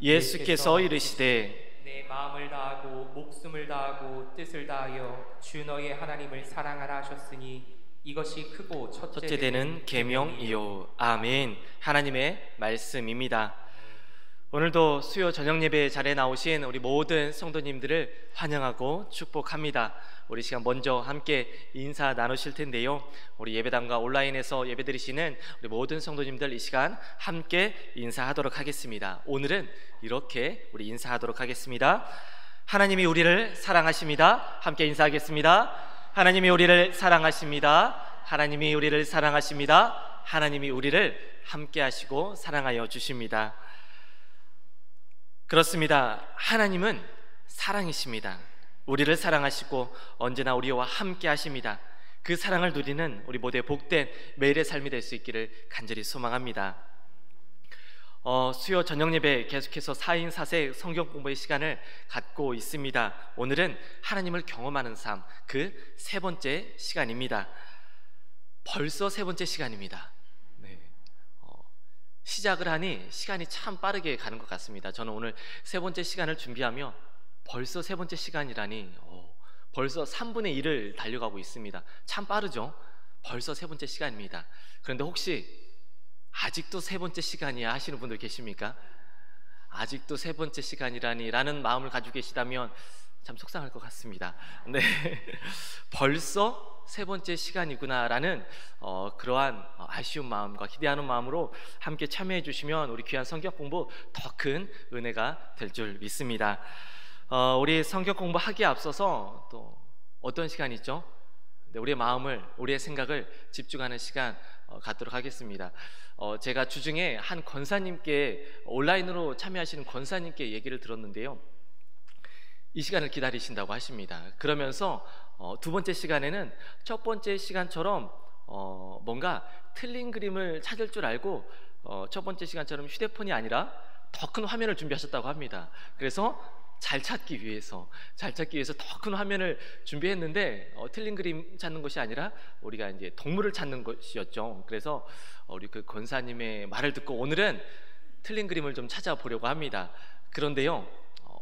예수께서 이르시되 내 마음을 다하고 목숨을 다하고 뜻을 다하여 주 너의 하나님을 사랑하라 하셨으니 이것이 크고 첫째 되는 계명이요. 아멘. 하나님의 말씀입니다. 오늘도 수요 저녁 예배 자리에 나오신 우리 모든 성도님들을 환영하고 축복합니다. 우리 시간 먼저 함께 인사 나누실 텐데요, 우리 예배당과 온라인에서 예배드리시는 우리 모든 성도님들 이 시간 함께 인사하도록 하겠습니다. 오늘은 이렇게 우리 인사하도록 하겠습니다. 하나님이 우리를 사랑하십니다. 함께 인사하겠습니다. 하나님이 우리를 사랑하십니다. 하나님이 우리를 사랑하십니다. 하나님이 우리를 함께 하시고 사랑하여 주십니다. 그렇습니다. 하나님은 사랑이십니다. 우리를 사랑하시고 언제나 우리와 함께 하십니다. 그 사랑을 누리는 우리 모두의 복된 매일의 삶이 될 수 있기를 간절히 소망합니다. 수요 저녁 예배 계속해서 4인 4색 성경 공부의 시간을 갖고 있습니다. 오늘은 하나님을 경험하는 삶, 그 세 번째 시간입니다. 벌써 세 번째 시간입니다. 시작을 하니 시간이 참 빠르게 가는 것 같습니다. 저는 오늘 세 번째 시간을 준비하며 벌써 세 번째 시간이라니 벌써 3분의 1을 달려가고 있습니다. 참 빠르죠? 벌써 세 번째 시간입니다. 그런데 혹시 아직도 세 번째 시간이야 하시는 분들 계십니까? 아직도 세 번째 시간이라니 라는 마음을 가지고 계시다면 참 속상할 것 같습니다. 네, 벌써 세 번째 시간이구나 라는 그러한 아쉬운 마음과 기대하는 마음으로 함께 참여해 주시면 우리 귀한 성경 공부 더 큰 은혜가 될 줄 믿습니다. 우리 성경 공부하기에 앞서서 또 어떤 시간이 있죠? 우리의 마음을, 우리의 생각을 집중하는 시간 갖도록 하겠습니다. 제가 주중에 한 권사님께, 온라인으로 참여하시는 권사님께 얘기를 들었는데요, 이 시간을 기다리신다고 하십니다. 그러면서 두 번째 시간에는 첫 번째 시간처럼 뭔가 틀린 그림을 찾을 줄 알고 첫 번째 시간처럼 휴대폰이 아니라 더 큰 화면을 준비하셨다고 합니다. 그래서 잘 찾기 위해서 더 큰 화면을 준비했는데 틀린 그림 찾는 것이 아니라 우리가 이제 동물을 찾는 것이었죠. 그래서 우리 그 권사님의 말을 듣고 오늘은 틀린 그림을 좀 찾아보려고 합니다. 그런데요,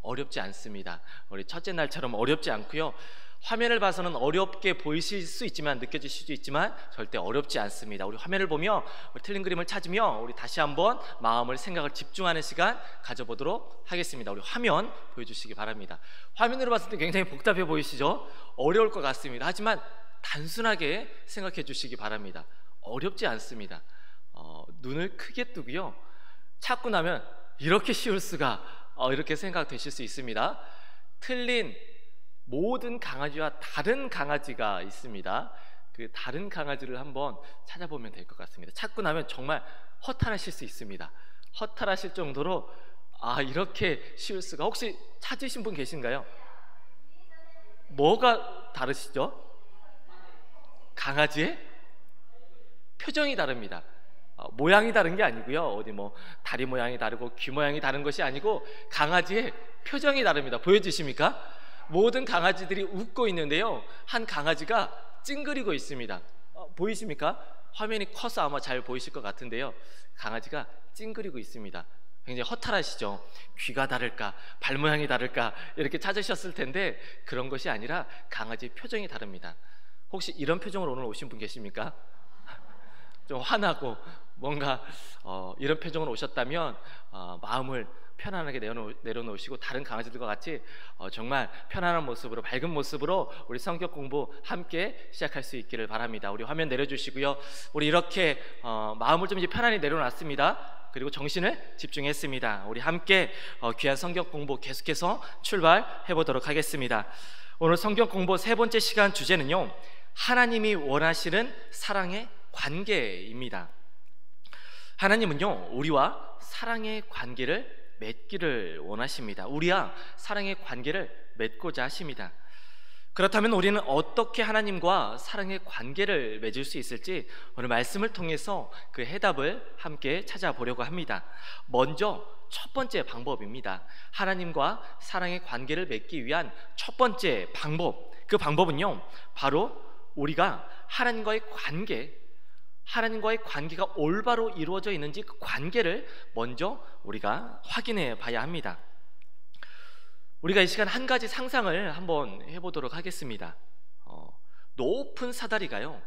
어렵지 않습니다. 우리 첫째 날처럼 어렵지 않고요, 화면을 봐서는 어렵게 보이실 수 있지만, 느껴질 수도 있지만 절대 어렵지 않습니다. 우리 화면을 보며 우리 틀린 그림을 찾으며 우리 다시 한번 마음을, 생각을 집중하는 시간 가져보도록 하겠습니다. 우리 화면 보여주시기 바랍니다. 화면으로 봤을 때 굉장히 복잡해 보이시죠? 어려울 것 같습니다. 하지만 단순하게 생각해 주시기 바랍니다. 어렵지 않습니다. 눈을 크게 뜨고요, 찾고 나면 이렇게 쉬울 수가, 이렇게 생각되실 수 있습니다. 틀린 모든 강아지와 다른 강아지가 있습니다. 그 다른 강아지를 한번 찾아보면 될 것 같습니다. 찾고 나면 정말 허탈하실 수 있습니다. 허탈하실 정도로 이렇게 쉬울 수가. 혹시 찾으신 분 계신가요? 뭐가 다르시죠? 강아지의 표정이 다릅니다. 모양이 다른 게 아니고요, 어디 뭐 다리 모양이 다르고 귀 모양이 다른 것이 아니고 강아지의 표정이 다릅니다. 보여주십니까? 모든 강아지들이 웃고 있는데요, 한 강아지가 찡그리고 있습니다. 보이십니까? 화면이 커서 아마 잘 보이실 것 같은데요, 강아지가 찡그리고 있습니다. 굉장히 허탈하시죠? 귀가 다를까, 발 모양이 다를까 이렇게 찾으셨을 텐데 그런 것이 아니라 강아지의 표정이 다릅니다. 혹시 이런 표정으로 오늘 오신 분 계십니까? 좀 화나고 뭔가 이런 표정으로 오셨다면 마음을 편안하게 내려놓으시고 다른 강아지들과 같이 정말 편안한 모습으로, 밝은 모습으로 우리 성경 공부 함께 시작할 수 있기를 바랍니다. 우리 화면 내려주시고요, 우리 이렇게 마음을 좀 이제 편안히 내려놨습니다. 그리고 정신을 집중했습니다. 우리 함께 귀한 성경 공부 계속해서 출발해 보도록 하겠습니다. 오늘 성경 공부 세 번째 시간 주제는요, 하나님이 원하시는 사랑의 관계입니다. 하나님은요, 우리와 사랑의 관계를 맺기를 원하십니다. 우리와 사랑의 관계를 맺고자 하십니다. 그렇다면 우리는 어떻게 하나님과 사랑의 관계를 맺을 수 있을지 오늘 말씀을 통해서 그 해답을 함께 찾아보려고 합니다. 먼저 첫 번째 방법입니다. 하나님과 사랑의 관계를 맺기 위한 첫 번째 방법, 그 방법은요, 바로 우리가 하나님과의 관계, 하나님과의 관계가 올바로 이루어져 있는지 그 관계를 먼저 우리가 확인해 봐야 합니다. 우리가 이 시간 한 가지 상상을 한번 해보도록 하겠습니다. 높은 사다리가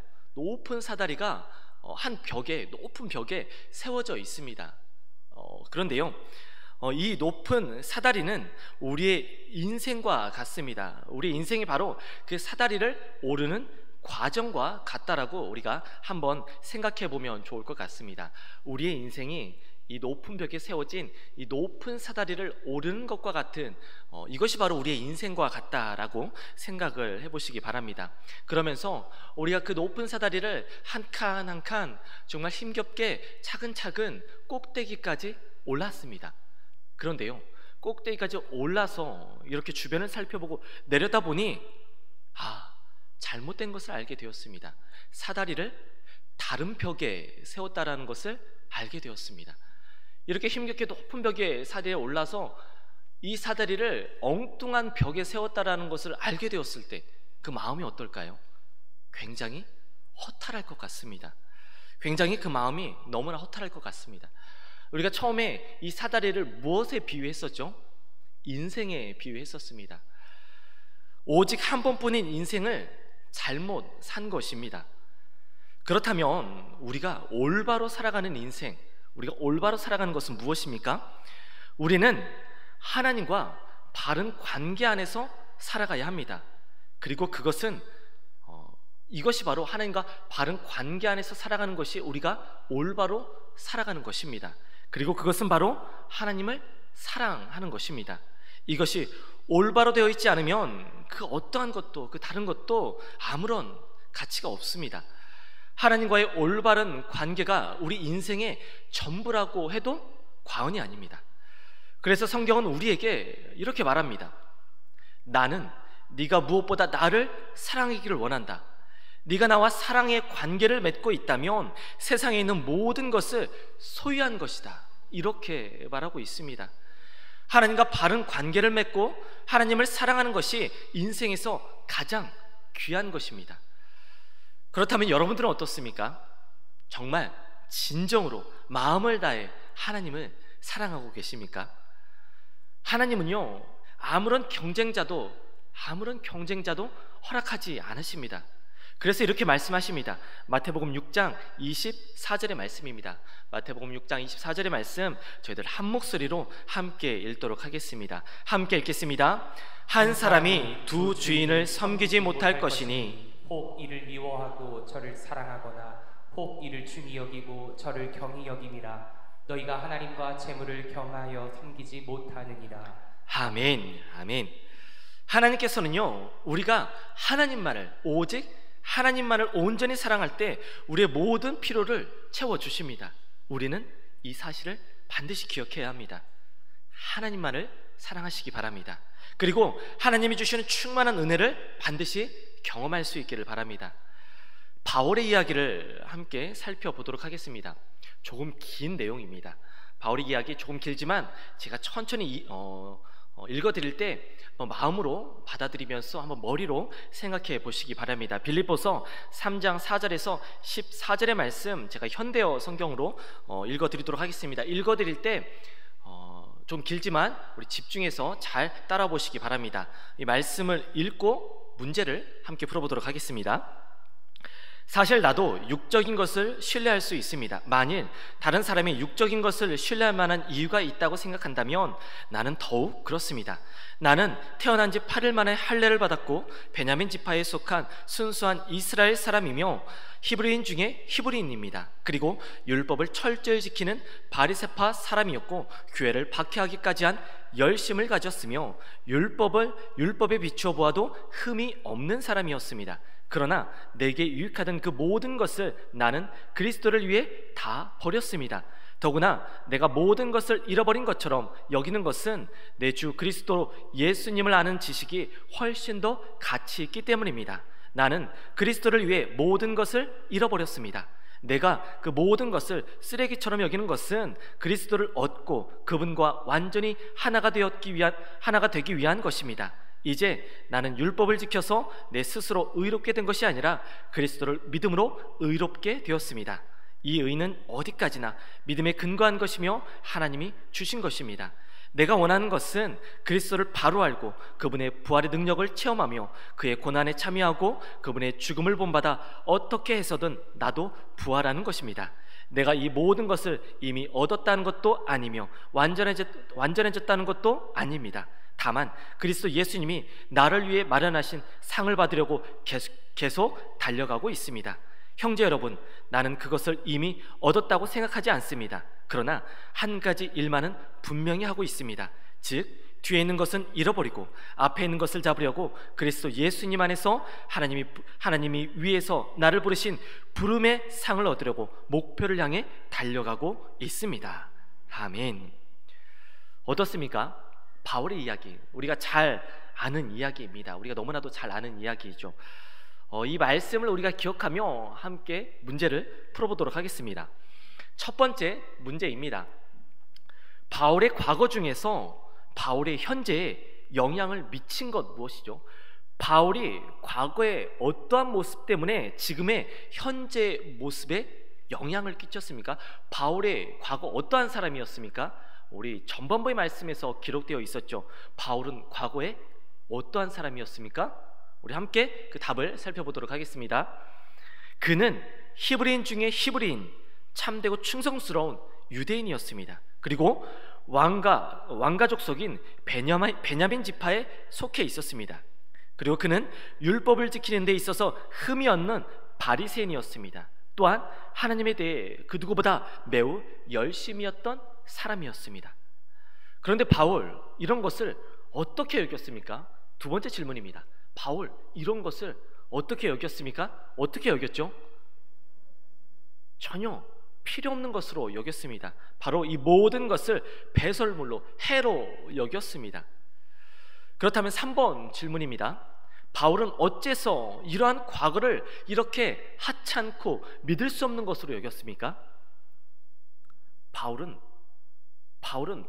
한 높은 벽에 세워져 있습니다. 그런데요, 이 높은 사다리는 우리의 인생과 같습니다. 우리의 인생이 바로 그 사다리를 오르는 과정과 같다라고 우리가 한번 생각해 보면 좋을 것 같습니다. 우리의 인생이 이 높은 벽에 세워진 이 높은 사다리를 오르는 것과 같은 이것이 바로 우리의 인생과 같다라고 생각을 해보시기 바랍니다. 그러면서 우리가 그 높은 사다리를 한 칸 한 칸 정말 힘겹게 차근차근 꼭대기까지 올랐습니다. 그런데요, 꼭대기까지 올라서 이렇게 주변을 살펴보고 내려다 보니 잘못된 것을 알게 되었습니다. 사다리를 다른 벽에 세웠다라는 것을 알게 되었습니다. 이렇게 힘겹게 높은 벽에 사다리에 올라서 이 사다리를 엉뚱한 벽에 세웠다라는 것을 알게 되었을 때 그 마음이 어떨까요? 굉장히 허탈할 것 같습니다. 굉장히 그 마음이 너무나 허탈할 것 같습니다. 우리가 처음에 이 사다리를 무엇에 비유했었죠? 인생에 비유했었습니다. 오직 한 번뿐인 인생을 잘못 산 것입니다. 그렇다면 우리가 올바로 살아가는 인생, 우리가 올바로 살아가는 것은 무엇입니까? 우리는 하나님과 바른 관계 안에서 살아가야 합니다. 그리고 그것은 이것이 바로 하나님과 바른 관계 안에서 살아가는 것이 우리가 올바로 살아가는 것입니다. 그리고 그것은 바로 하나님을 사랑하는 것입니다. 이것이 올바로 되어 있지 않으면 그 어떠한 것도, 그 다른 것도 아무런 가치가 없습니다. 하나님과의 올바른 관계가 우리 인생의 전부라고 해도 과언이 아닙니다. 그래서 성경은 우리에게 이렇게 말합니다. 나는 네가 무엇보다 나를 사랑하기를 원한다. 네가 나와 사랑의 관계를 맺고 있다면 세상에 있는 모든 것을 소유한 것이다. 이렇게 말하고 있습니다. 하나님과 바른 관계를 맺고 하나님을 사랑하는 것이 인생에서 가장 귀한 것입니다. 그렇다면 여러분들은 어떻습니까? 정말 진정으로 마음을 다해 하나님을 사랑하고 계십니까? 하나님은요, 아무런 경쟁자도 허락하지 않으십니다. 그래서 이렇게 말씀하십니다. 마태복음 6장 24절의 말씀입니다. 마태복음 6장 24절의 말씀 저희들 한 목소리로 함께 읽도록 하겠습니다. 함께 읽겠습니다. 한 사람이 두 주인을 섬기지 못할 것이니 혹 이를 미워하고 저를 사랑하거나 혹 이를 중히 여기고 저를 경히 여김이라. 너희가 하나님과 재물을 경하여 섬기지 못하느니라. 아멘, 아멘. 하나님께서는요, 우리가 오직 하나님만을 온전히 사랑할 때 우리의 모든 필요를 채워주십니다. 우리는 이 사실을 반드시 기억해야 합니다. 하나님만을 사랑하시기 바랍니다. 그리고 하나님이 주시는 충만한 은혜를 반드시 경험할 수 있기를 바랍니다. 바울의 이야기를 함께 살펴보도록 하겠습니다. 조금 긴 내용입니다. 바울의 이야기 조금 길지만 제가 천천히 읽어드릴 때 마음으로 받아들이면서 한번 머리로 생각해 보시기 바랍니다. 빌립보서 3장 4절에서 14절의 말씀 제가 현대어 성경으로 읽어드리도록 하겠습니다. 읽어드릴 때 좀 길지만 우리 집중해서 잘 따라 보시기 바랍니다. 이 말씀을 읽고 문제를 함께 풀어보도록 하겠습니다. 사실 나도 육적인 것을 신뢰할 수 있습니다. 만일 다른 사람이 육적인 것을 신뢰할 만한 이유가 있다고 생각한다면 나는 더욱 그렇습니다. 나는 태어난 지 8일 만에 할례를 받았고 베냐민 지파에 속한 순수한 이스라엘 사람이며 히브리인 중에 히브리인입니다. 그리고 율법을 철저히 지키는 바리새파 사람이었고 교회를 박해하기까지 한 열심을 가졌으며 율법에 비추어 보아도 흠이 없는 사람이었습니다. 그러나 내게 유익하던 그 모든 것을 나는 그리스도를 위해 다 버렸습니다. 더구나 내가 모든 것을 잃어버린 것처럼 여기는 것은 내 주 그리스도 예수님을 아는 지식이 훨씬 더 가치 있기 때문입니다. 나는 그리스도를 위해 모든 것을 잃어버렸습니다. 내가 그 모든 것을 쓰레기처럼 여기는 것은 그리스도를 얻고 그분과 완전히 하나가 되기 위한 것입니다. 이제 나는 율법을 지켜서 내 스스로 의롭게 된 것이 아니라 그리스도를 믿음으로 의롭게 되었습니다. 이 의는 어디까지나 믿음에 근거한 것이며 하나님이 주신 것입니다. 내가 원하는 것은 그리스도를 바로 알고 그분의 부활의 능력을 체험하며 그의 고난에 참여하고 그분의 죽음을 본받아 어떻게 해서든 나도 부활하는 것입니다. 내가 이 모든 것을 이미 얻었다는 것도 아니며 완전해졌다는 것도 아닙니다. 다만 그리스도 예수님이 나를 위해 마련하신 상을 받으려고 계속 달려가고 있습니다. 형제 여러분, 나는 그것을 이미 얻었다고 생각하지 않습니다. 그러나 한 가지 일만은 분명히 하고 있습니다. 즉 뒤에 있는 것은 잃어버리고 앞에 있는 것을 잡으려고 그리스도 예수님 안에서 하나님이 위에서 나를 부르신 부름의 상을 얻으려고 목표를 향해 달려가고 있습니다. 아멘. 어떻습니까? 바울의 이야기, 우리가 잘 아는 이야기입니다. 우리가 너무나도 잘 아는 이야기이죠. 이 말씀을 우리가 기억하며 함께 문제를 풀어보도록 하겠습니다. 첫 번째 문제입니다. 바울의 과거 중에서 바울의 현재에 영향을 미친 것 무엇이죠? 바울이 과거의 어떠한 모습 때문에 지금의 현재 모습에 영향을 끼쳤습니까? 바울의 과거 어떠한 사람이었습니까? 우리 전반부의 말씀에서 기록되어 있었죠. 바울은 과거에 어떠한 사람이었습니까? 우리 함께 그 답을 살펴보도록 하겠습니다. 그는 히브리인 중에 히브리인, 참되고 충성스러운 유대인이었습니다. 그리고 왕가족 속인 베냐민 지파에 속해 있었습니다. 그리고 그는 율법을 지키는 데 있어서 흠이 없는 바리새인이었습니다. 또한 하나님에 대해 그 누구보다 매우 열심이었던 사람이었습니다. 그런데 바울 이런 것을 어떻게 여겼습니까? 두 번째 질문입니다. 바울 이런 것을 어떻게 여겼습니까? 어떻게 여겼죠? 전혀 필요 없는 것으로 여겼습니다. 바로 이 모든 것을 배설물로, 해로 여겼습니다. 그렇다면 3번 질문입니다. 바울은 어째서 이러한 과거를 이렇게 하찮고 믿을 수 없는 것으로 여겼습니까? 바울은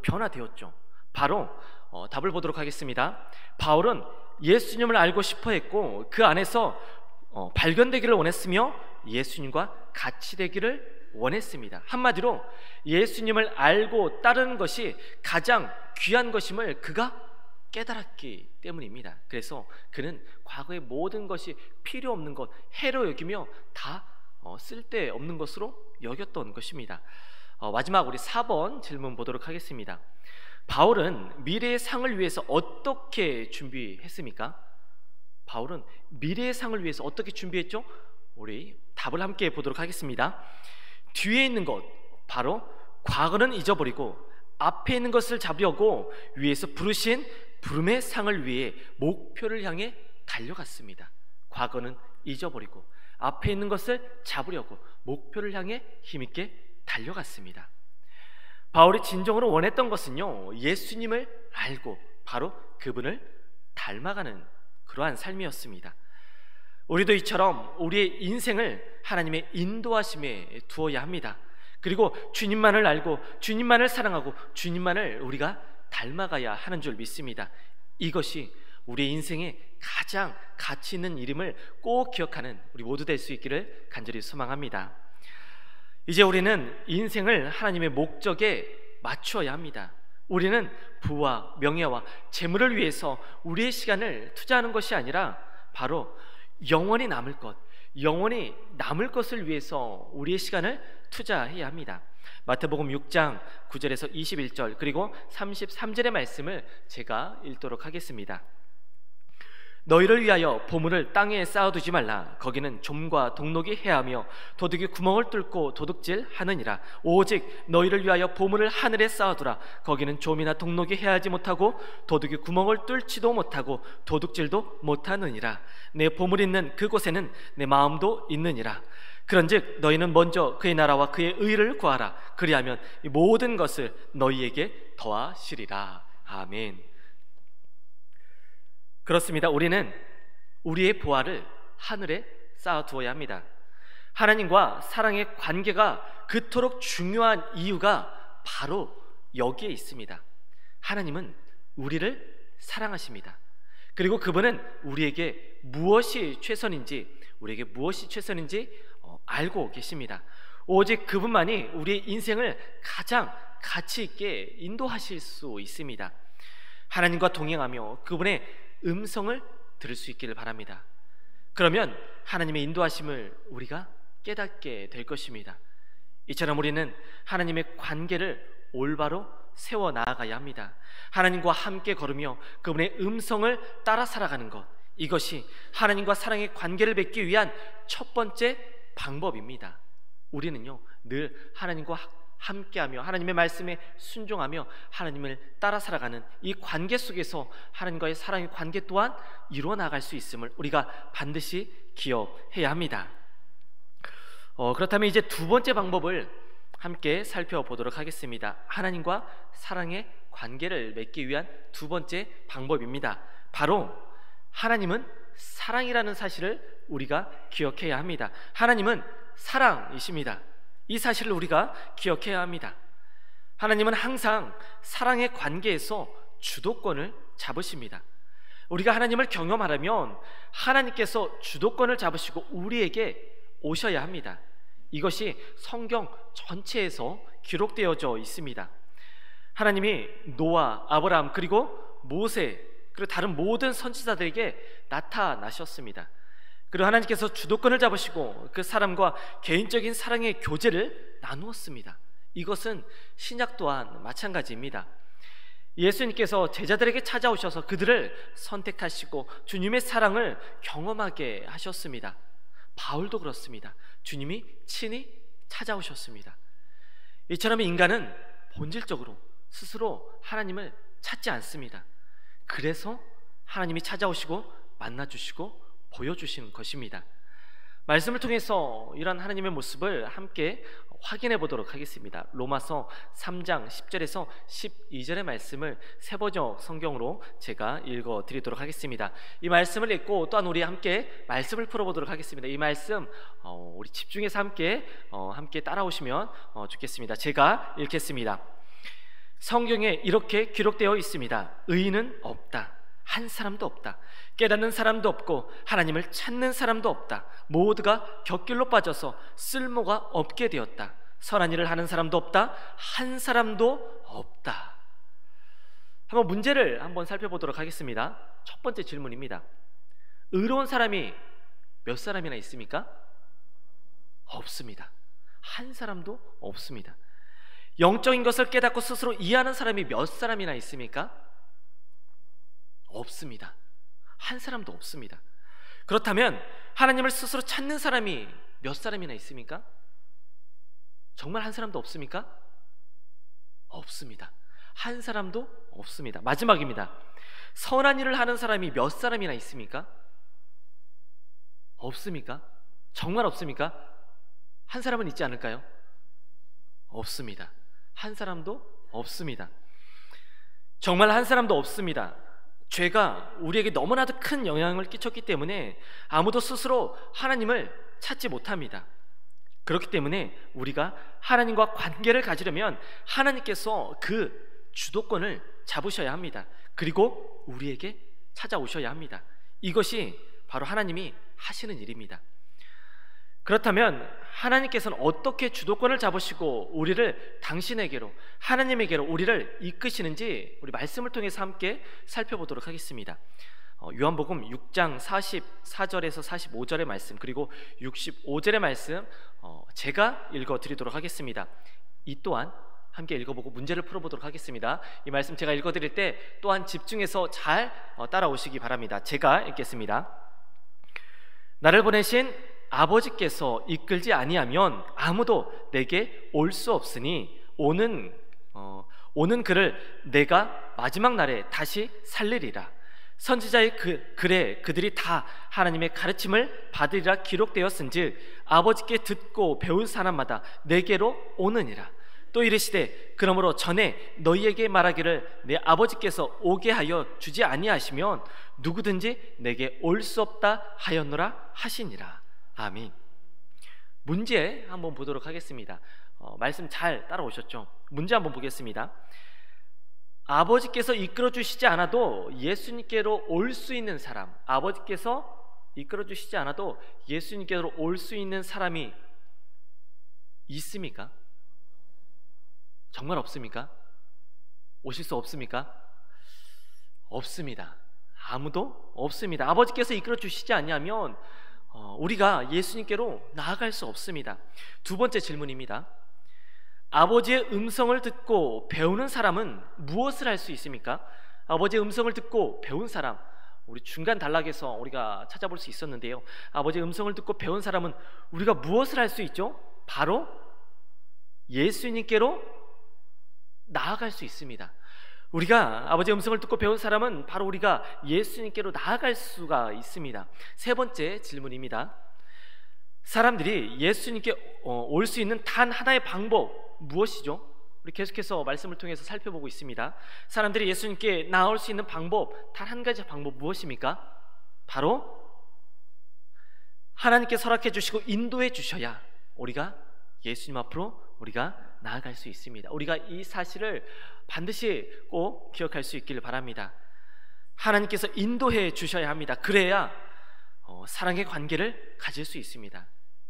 변화되었죠. 바로 답을 보도록 하겠습니다. 바울은 예수님을 알고 싶어 했고 그 안에서 발견되기를 원했으며 예수님과 같이 되기를 원했습니다. 한마디로 예수님을 알고 따르는 것이 가장 귀한 것임을 그가 깨달았기 때문입니다. 그래서 그는 과거의 모든 것이 필요 없는 것, 해로 여기며 다 쓸데없는 것으로 여겼던 것입니다. 마지막 우리 4번 질문 보도록 하겠습니다. 바울은 미래의 상을 위해서 어떻게 준비했습니까? 바울은 미래의 상을 위해서 어떻게 준비했죠? 우리 답을 함께 보도록 하겠습니다. 뒤에 있는 것, 바로 과거는 잊어버리고 앞에 있는 것을 잡으려고 위에서 부르신 부름의 상을 위해 목표를 향해 달려갔습니다. 과거는 잊어버리고 앞에 있는 것을 잡으려고 목표를 향해 힘있게 달려갔습니다. 바울이 진정으로 원했던 것은요, 예수님을 알고 바로 그분을 닮아가는 그러한 삶이었습니다. 우리도 이처럼 우리의 인생을 하나님의 인도하심에 두어야 합니다. 그리고 주님만을 알고 주님만을 사랑하고 주님만을 우리가 닮아가야 하는 줄 믿습니다. 이것이 우리의 인생에 가장 가치 있는 일임을 꼭 기억하는 우리 모두 될 수 있기를 간절히 소망합니다. 이제 우리는 인생을 하나님의 목적에 맞추어야 합니다. 우리는 부와 명예와 재물을 위해서 우리의 시간을 투자하는 것이 아니라 바로 영원히 남을 것을 위해서 우리의 시간을 투자해야 합니다. 마태복음 6장 9절에서 21절 그리고 33절의 말씀을 제가 읽도록 하겠습니다. 너희를 위하여 보물을 땅에 쌓아두지 말라. 거기는 좀과 독록이 해하며 도둑이 구멍을 뚫고 도둑질 하느니라. 오직 너희를 위하여 보물을 하늘에 쌓아두라. 거기는 좀이나 독록이 해하지 못하고 도둑이 구멍을 뚫지도 못하고 도둑질도 못하느니라. 내 보물 있는 그곳에는 내 마음도 있느니라. 그런즉 너희는 먼저 그의 나라와 그의 의를 구하라. 그리하면 이 모든 것을 너희에게 더하시리라. 아멘. 그렇습니다. 우리는 우리의 보화를 하늘에 쌓아두어야 합니다. 하나님과 사랑의 관계가 그토록 중요한 이유가 바로 여기에 있습니다. 하나님은 우리를 사랑하십니다. 그리고 그분은 우리에게 무엇이 최선인지 알고 계십니다. 오직 그분만이 우리의 인생을 가장 가치 있게 인도하실 수 있습니다. 하나님과 동행하며 그분의 음성을 들을 수 있기를 바랍니다. 그러면 하나님의 인도하심을 우리가 깨닫게 될 것입니다. 이처럼 우리는 하나님의 관계를 올바로 세워 나아가야 합니다. 하나님과 함께 걸으며 그분의 음성을 따라 살아가는 것, 이것이 하나님과 사랑의 관계를 맺기 위한 첫 번째 방법입니다. 우리는요, 늘 하나님과 함께하며 하나님의 말씀에 순종하며 하나님을 따라 살아가는 이 관계 속에서 하나님과의 사랑의 관계 또한 이루어 나갈 수 있음을 우리가 반드시 기억해야 합니다. 그렇다면 이제 두 번째 방법을 함께 살펴보도록 하겠습니다. 하나님과 사랑의 관계를 맺기 위한 두 번째 방법입니다. 바로 하나님은 사랑이라는 사실을 우리가 기억해야 합니다. 하나님은 사랑이십니다. 이 사실을 우리가 기억해야 합니다. 하나님은 항상 사랑의 관계에서 주도권을 잡으십니다. 우리가 하나님을 경험하려면 하나님께서 주도권을 잡으시고 우리에게 오셔야 합니다. 이것이 성경 전체에서 기록되어져 있습니다. 하나님이 노아, 아브라함, 그리고 모세, 그리고 다른 모든 선지자들에게 나타나셨습니다. 그리고 하나님께서 주도권을 잡으시고 그 사람과 개인적인 사랑의 교제를 나누었습니다. 이것은 신약 또한 마찬가지입니다. 예수님께서 제자들에게 찾아오셔서 그들을 선택하시고 주님의 사랑을 경험하게 하셨습니다. 바울도 그렇습니다. 주님이 친히 찾아오셨습니다. 이처럼 인간은 본질적으로 스스로 하나님을 찾지 않습니다. 그래서 하나님이 찾아오시고 만나주시고 보여주시는 것입니다. 말씀을 통해서 이런 하나님의 모습을 함께 확인해 보도록 하겠습니다. 로마서 3장 10절에서 12절의 말씀을 새번역 성경으로 제가 읽어 드리도록 하겠습니다. 이 말씀을 읽고 또한 우리 함께 말씀을 풀어보도록 하겠습니다. 이 말씀 우리 집중해서 함께 따라오시면 좋겠습니다. 제가 읽겠습니다. 성경에 이렇게 기록되어 있습니다. 의인은 없다. 한 사람도 없다. 깨닫는 사람도 없고 하나님을 찾는 사람도 없다. 모두가 곁길로 빠져서 쓸모가 없게 되었다. 선한 일을 하는 사람도 없다. 한 사람도 없다. 한번 문제를 살펴보도록 하겠습니다. 첫 번째 질문입니다. 의로운 사람이 몇 사람이나 있습니까? 없습니다. 한 사람도 없습니다. 영적인 것을 깨닫고 스스로 이해하는 사람이 몇 사람이나 있습니까? 없습니다. 한 사람도 없습니다. 그렇다면 하나님을 스스로 찾는 사람이 몇 사람이나 있습니까? 정말 한 사람도 없습니까? 없습니다. 한 사람도 없습니다. 마지막입니다. 선한 일을 하는 사람이 몇 사람이나 있습니까? 없습니까? 정말 없습니까? 한 사람은 있지 않을까요? 없습니다. 한 사람도 없습니다. 정말 한 사람도 없습니다. 죄가 우리에게 너무나도 큰 영향을 끼쳤기 때문에 아무도 스스로 하나님을 찾지 못합니다. 그렇기 때문에 우리가 하나님과 관계를 가지려면 하나님께서 그 주도권을 잡으셔야 합니다. 그리고 우리에게 찾아오셔야 합니다. 이것이 바로 하나님이 하시는 일입니다. 그렇다면 하나님께서는 어떻게 주도권을 잡으시고 우리를 당신에게로, 하나님에게로 우리를 이끄시는지 우리 말씀을 통해서 함께 살펴보도록 하겠습니다. 요한복음 6장 44절에서 45절의 말씀, 그리고 65절의 말씀 제가 읽어드리도록 하겠습니다. 이 또한 함께 읽어보고 문제를 풀어보도록 하겠습니다. 이 말씀 제가 읽어드릴 때 또한 집중해서 잘 따라오시기 바랍니다. 제가 읽겠습니다. 나를 보내신 아버지께서 이끌지 아니하면 아무도 내게 올 수 없으니 오는 그를 내가 마지막 날에 다시 살리리라. 선지자의 글에 그들이 다 하나님의 가르침을 받으리라 기록되었은즉 아버지께 듣고 배운 사람마다 내게로 오느니라. 또 이르시되 그러므로 전에 너희에게 말하기를 내 아버지께서 오게 하여 주지 아니하시면 누구든지 내게 올 수 없다 하였노라 하시니라. 아멘. 문제 한번 보도록 하겠습니다. 말씀 잘 따라오셨죠? 문제 한번 보겠습니다. 아버지께서 이끌어 주시지 않아도 예수님께로 올 수 있는 사람, 아버지께서 이끌어 주시지 않아도 예수님께로 올 수 있는 사람이 있습니까? 정말 없습니까? 오실 수 없습니까? 없습니다. 아무도 없습니다. 아버지께서 이끌어 주시지 않냐면 우리가 예수님께로 나아갈 수 없습니다. 두 번째 질문입니다. 아버지의 음성을 듣고 배우는 사람은 무엇을 할 수 있습니까? 아버지의 음성을 듣고 배운 사람, 우리 중간 단락에서 우리가 찾아볼 수 있었는데요, 아버지의 음성을 듣고 배운 사람은 우리가 무엇을 할 수 있죠? 바로 예수님께로 나아갈 수 있습니다. 우리가 아버지의 음성을 듣고 배운 사람은 바로 우리가 예수님께로 나아갈 수가 있습니다. 세 번째 질문입니다. 사람들이 예수님께 올 수 있는 단 하나의 방법 무엇이죠? 우리 계속해서 말씀을 통해서 살펴보고 있습니다. 사람들이 예수님께 나올 수 있는 방법, 단 한 가지 방법 무엇입니까? 바로 하나님께 허락해 주시고 인도해 주셔야 우리가 예수님 앞으로 우리가 나아갈 수 있습니다. 우리가 이 사실을 반드시 꼭 기억할 수 있기를 바랍니다. 하나님께서 인도해 주셔야 합니다. 그래야 사랑의 관계를 가질 수 있습니다.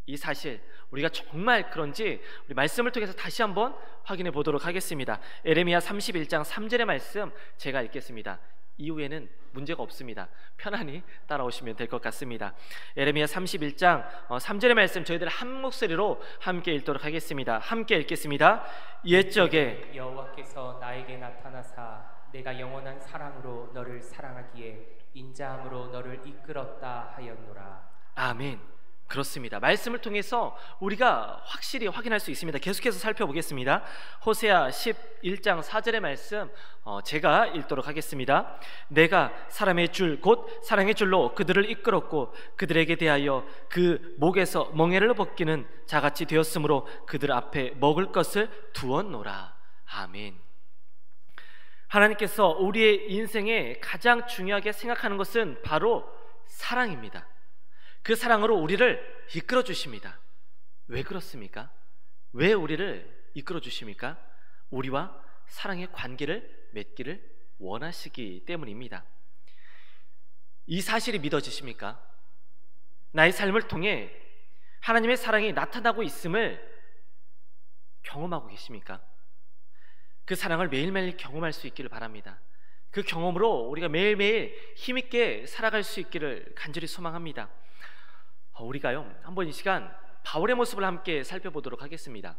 이 사실 우리가 정말 그런지 우리 말씀을 통해서 다시 한번 확인해 보도록 하겠습니다. 에레미야 31장 3절의 말씀 제가 읽겠습니다. 이후에는 문제가 없습니다. 편안히 따라오시면 될 것 같습니다. 에레미야 31장 3절의 말씀 저희들 한 목소리로 함께 읽도록 하겠습니다. 함께 읽겠습니다. 옛적에 여호와께서 나에게 나타나사 내가 영원한 사랑으로 너를 사랑하기에 인자함으로 너를 이끌었다 하였노라. 아멘. 그렇습니다. 말씀을 통해서 우리가 확실히 확인할 수 있습니다. 계속해서 살펴보겠습니다. 호세아 11장 4절의 말씀 제가 읽도록 하겠습니다. 내가 사람의 줄 곧 사랑의 줄로 그들을 이끌었고 그들에게 대하여 그 목에서 멍에를 벗기는 자같이 되었으므로 그들 앞에 먹을 것을 두었노라. 아멘. 하나님께서 우리의 인생에 가장 중요하게 생각하는 것은 바로 사랑입니다. 그 사랑으로 우리를 이끌어 주십니다. 왜 그렇습니까? 왜 우리를 이끌어 주십니까? 우리와 사랑의 관계를 맺기를 원하시기 때문입니다. 이 사실이 믿어지십니까? 나의 삶을 통해 하나님의 사랑이 나타나고 있음을 경험하고 계십니까? 그 사랑을 매일매일 경험할 수 있기를 바랍니다. 그 경험으로 우리가 매일매일 힘있게 살아갈 수 있기를 간절히 소망합니다. 우리가요 한번 이 시간 바울의 모습을 함께 살펴보도록 하겠습니다.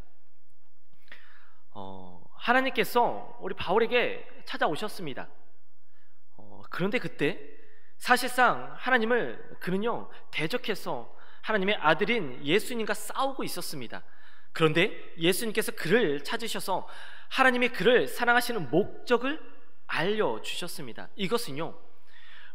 하나님께서 우리 바울에게 찾아오셨습니다. 그런데 그때 사실상 그는요 대적해서 하나님의 아들인 예수님과 싸우고 있었습니다. 그런데 예수님께서 그를 찾으셔서 하나님이 그를 사랑하시는 목적을 알려주셨습니다. 이것은요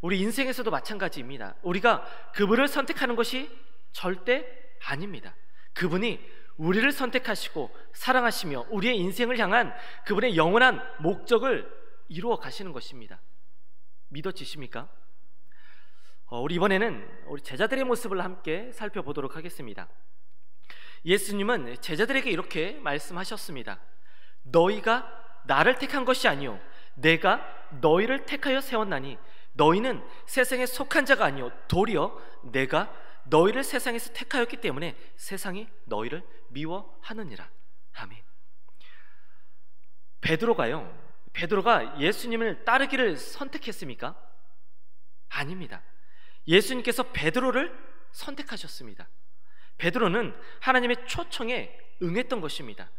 우리 인생에서도 마찬가지입니다. 우리가 그분을 선택하는 것이 절대 아닙니다. 그분이 우리를 선택하시고 사랑하시며 우리의 인생을 향한 그분의 영원한 목적을 이루어 가시는 것입니다. 믿어지십니까? 우리 이번에는 우리 제자들의 모습을 함께 살펴보도록 하겠습니다. 예수님은 제자들에게 이렇게 말씀하셨습니다. 너희가 나를 택한 것이 아니요 내가 너희를 택하여 세웠나니 너희는 세상에 속한 자가 아니요 도리어 내가 너희를 세상에서 택하였기 때문에 세상이 너희를 미워하느니라. 아멘. 베드로가 예수님을 따르기를 선택했습니까? 아닙니다. 예수님께서 베드로를 선택하셨습니다. 베드로는 하나님의 초청에 응했던 것입니다.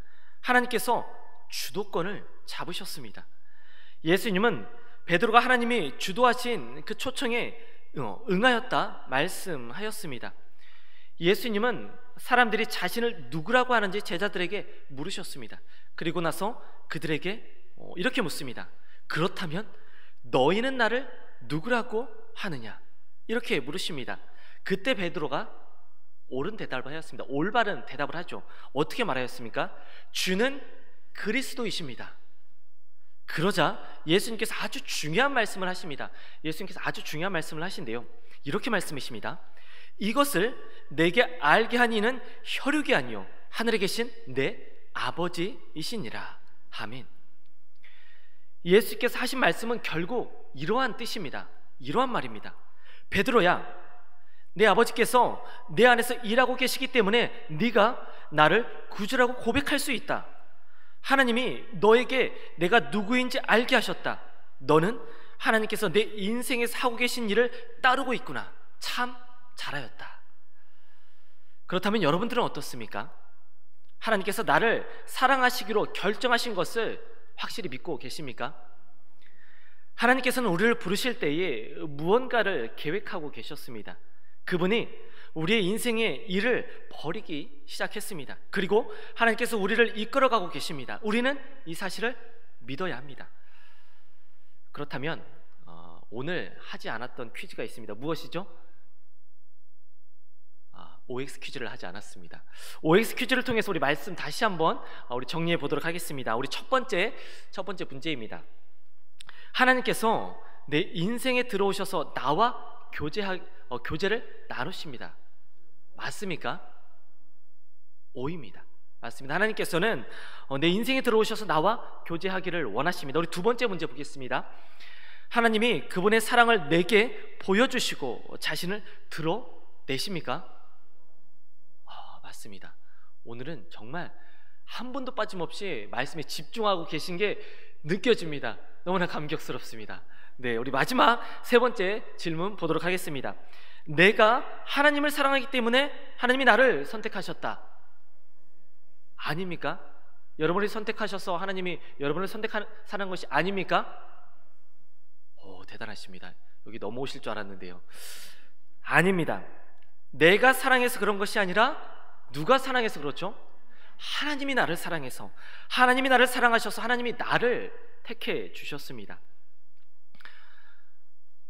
하나님께서 주도권을 잡으셨습니다. 예수님은 베드로가 하나님이 주도하신 그 초청에 응하였다 말씀하였습니다. 예수님은 사람들이 자신을 누구라고 하는지 제자들에게 물으셨습니다. 그리고 나서 그들에게 이렇게 묻습니다. 그렇다면 너희는 나를 누구라고 하느냐? 이렇게 물으십니다. 그때 베드로가 옳은 대답을 하였습니다. 올바른 대답을 하죠. 어떻게 말하였습니까? 주는 그리스도이십니다. 그러자 예수님께서 아주 중요한 말씀을 하십니다. 예수님께서 아주 중요한 말씀을 하신대요. 이렇게 말씀하십니다. 이것을 내게 알게 한 이는 혈육이 아니요 하늘에 계신 내 아버지이시니라. 아멘. 예수께서 하신 말씀은 결국 이러한 뜻입니다. 이러한 말입니다. 베드로야, 내 아버지께서 내 안에서 일하고 계시기 때문에 네가 나를 구주라고 고백할 수 있다. 하나님이 너에게 내가 누구인지 알게 하셨다. 너는 하나님께서 내 인생에서 하고 계신 일을 따르고 있구나. 참 잘하였다. 그렇다면 여러분들은 어떻습니까? 하나님께서 나를 사랑하시기로 결정하신 것을 확실히 믿고 계십니까? 하나님께서는 우리를 부르실 때에 무언가를 계획하고 계셨습니다. 그분이 우리의 인생의 일을 버리기 시작했습니다. 그리고 하나님께서 우리를 이끌어가고 계십니다. 우리는 이 사실을 믿어야 합니다. 그렇다면 오늘 하지 않았던 퀴즈가 있습니다. 무엇이죠? OX 퀴즈를 하지 않았습니다. OX 퀴즈를 통해서 우리 말씀 다시 한번 우리 정리해 보도록 하겠습니다. 우리 첫 번째 문제입니다. 하나님께서 내 인생에 들어오셔서 나와 교제를 나누십니다. 맞습니까? 오입니다. 맞습니다. 하나님께서는 내 인생에 들어오셔서 나와 교제하기를 원하십니다. 우리 두 번째 문제 보겠습니다. 하나님이 그분의 사랑을 내게 보여주시고 자신을 드러내십니까? 맞습니다. 오늘은 정말 한 분도 빠짐없이 말씀에 집중하고 계신 게 느껴집니다. 너무나 감격스럽습니다. 네, 우리 마지막 세 번째 질문 보도록 하겠습니다. 내가 하나님을 사랑하기 때문에 하나님이 나를 선택하셨다. 아닙니까? 여러분이 선택하셔서 하나님이 여러분을 선택하는 것이 아닙니까? 대단하십니다. 여기 넘어오실 줄 알았는데요. 아닙니다. 내가 사랑해서 그런 것이 아니라 누가 사랑해서 그렇죠? 하나님이 나를 사랑해서, 하나님이 나를 사랑하셔서 하나님이 나를 택해 주셨습니다.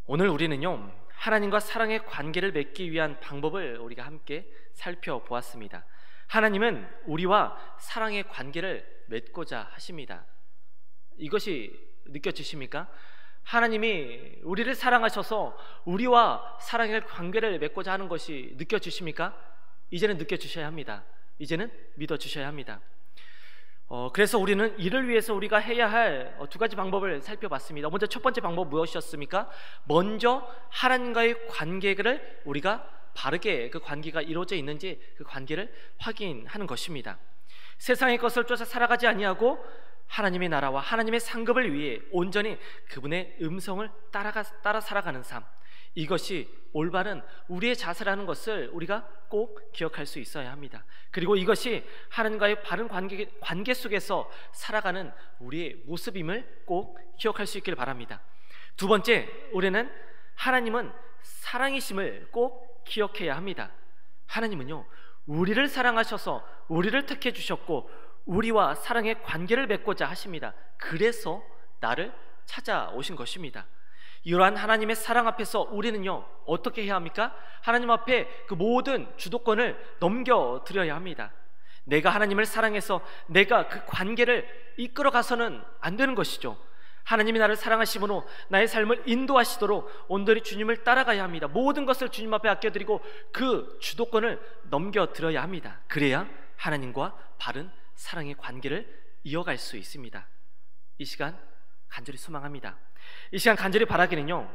오늘 우리는요, 하나님과 사랑의 관계를 맺기 위한 방법을 우리가 함께 살펴보았습니다. 하나님은 우리와 사랑의 관계를 맺고자 하십니다. 이것이 느껴지십니까? 하나님이 우리를 사랑하셔서 우리와 사랑의 관계를 맺고자 하는 것이 느껴지십니까? 이제는 느껴주셔야 합니다. 이제는 믿어주셔야 합니다. 그래서 우리는 이를 위해서 우리가 해야 할 두 가지 방법을 살펴봤습니다. 먼저 첫 번째 방법 무엇이었습니까? 먼저 하나님과의 관계를 우리가 바르게 그 관계가 이루어져 있는지 그 관계를 확인하는 것입니다. 세상의 것을 쫓아 살아가지 아니하고 하나님의 나라와 하나님의 상급을 위해 온전히 그분의 음성을 따라 살아가는 삶, 이것이 올바른 우리의 자세라는 것을 우리가 꼭 기억할 수 있어야 합니다. 그리고 이것이 하나님과의 바른 관계 속에서 살아가는 우리의 모습임을 꼭 기억할 수 있기를 바랍니다. 두 번째, 우리는 하나님은 사랑이심을 꼭 기억해야 합니다. 하나님은요, 우리를 사랑하셔서 우리를 택해 주셨고 우리와 사랑의 관계를 맺고자 하십니다. 그래서 나를 찾아오신 것입니다. 이러한 하나님의 사랑 앞에서 우리는요, 어떻게 해야 합니까? 하나님 앞에 그 모든 주도권을 넘겨드려야 합니다. 내가 하나님을 사랑해서 내가 그 관계를 이끌어가서는 안 되는 것이죠. 하나님이 나를 사랑하심으로 나의 삶을 인도하시도록 온전히 주님을 따라가야 합니다. 모든 것을 주님 앞에 아껴드리고 그 주도권을 넘겨드려야 합니다. 그래야 하나님과 바른 사랑의 관계를 이어갈 수 있습니다. 이 시간 간절히 소망합니다. 이 시간 간절히 바라기는요,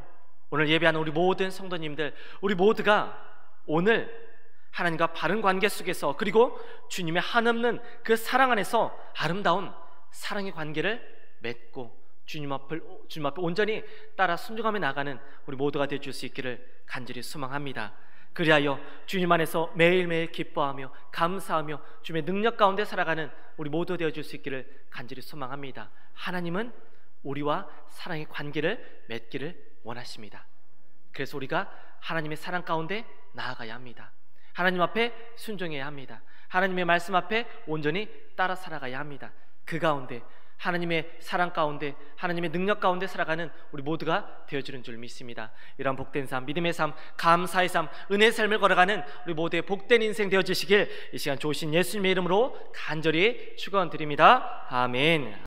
오늘 예배하는 우리 모든 성도님들, 우리 모두가 오늘 하나님과 바른 관계 속에서, 그리고 주님의 한없는 그 사랑 안에서 아름다운 사랑의 관계를 맺고 주님 앞에 온전히 따라 순종하며 나가는 우리 모두가 되어줄 수 있기를 간절히 소망합니다. 그리하여 주님 안에서 매일매일 기뻐하며 감사하며 주님의 능력 가운데 살아가는 우리 모두 되어줄 수 있기를 간절히 소망합니다. 하나님은 우리와 사랑의 관계를 맺기를 원하십니다. 그래서 우리가 하나님의 사랑 가운데 나아가야 합니다. 하나님 앞에 순종해야 합니다. 하나님의 말씀 앞에 온전히 따라 살아가야 합니다. 그 가운데 하나님의 사랑 가운데 하나님의 능력 가운데 살아가는 우리 모두가 되어주는 줄 믿습니다. 이런 복된 삶, 믿음의 삶, 감사의 삶, 은혜의 삶을 걸어가는 우리 모두의 복된 인생 되어주시길 이 시간 좋으신 예수님의 이름으로 간절히 축원드립니다. 아멘.